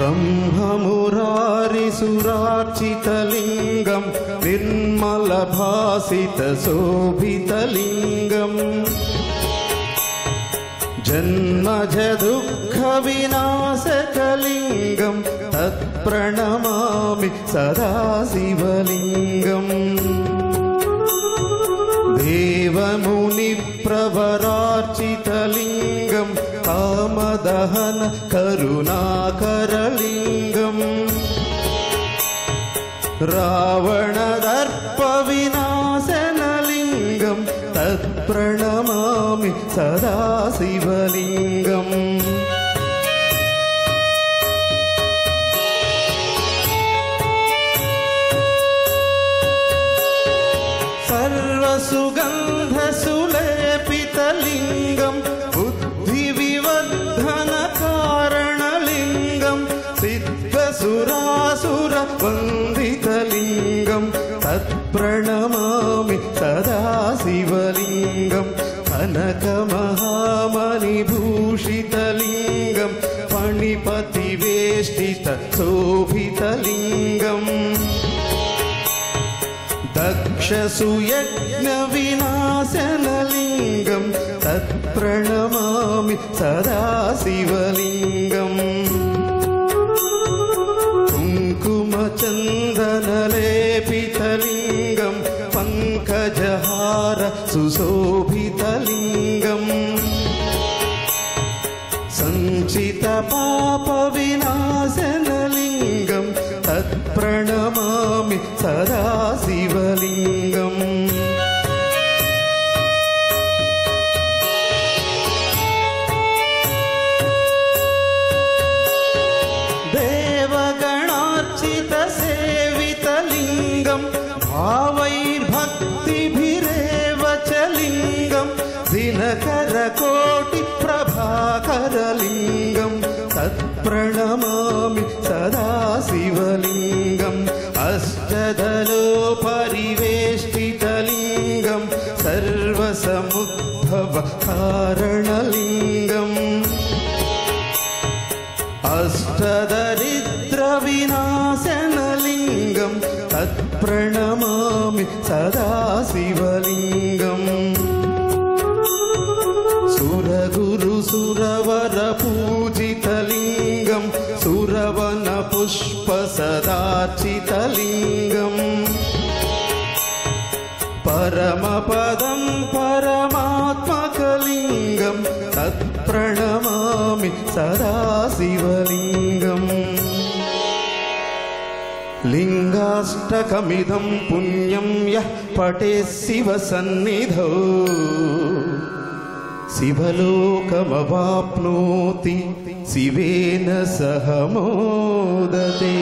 ब्रह्ममुरारिसुरार्चितलिङ्गं निर्मलभासितशोभितलिङ्गम् जन्मजदुःखविनाशकलिङ्गं तत्प्रणमामि सदा शिवलिङ्गम् देवमुनिप्रवरार्चितलिङ्गं कामदहन करुणाकरलिङ्गम् रावणदर्पविनाशनलिङ्गं तत्प्रणमामि सदा शिवलिङ्गम् सर्वसुगन्धसुलेपितलिङ्गं बुद्धिविवर्धनकारणलिङ्गं सिद्धसुरासुरवन्दितलिङ्गं तत्प्रणमामि सदा शिवलिङ्गं कनकमहामणिभूषितलिङ्गं फणिपतिवेष्टितशोभितलिङ्गम् दक्षसुयज्ञविनाशनलिङ्गं तत्प्रणमामि सदा शिवलिङ्गम् कुङ्कुमचन्दनलेपितलिङ्गं पङ्कजहार सुशोभितलिङ्गम् सञ्चितपापविनाशनलिङ्गं तत्प्रणमामि सदा शिवलिङ्गम् देवगणार्चितसेवितलिङ्गं भावैर्भक्तिभिरेव च लिङ्गं दिनकरकोटिप्रभाकरलिङ्गं तत्प्रणमामि सदा शिवलिङ्गम् अष्टदलोपरिवेष्टितलिङ्गं सर्वसमुद्भवकारणलिङ्गम् अष्टदरिद्रविनाशनलिङ्गं तत्प्रणमामि सदा शिवलिङ्गम् सुरगुरुसुरवरपूजितलिङ्गं सुरवनपुष्पसदार्चितलिङ्गम् परमपदं परमात्मकलिङ्गं तत्प्रणमामि सदा शिवलिङ्गम् लिङ्गाष्टकमिदं पुण्यं यः पठेत् शिवसन्निधौ शिवलोकमवाप्नोति शिवेन सह मोदते।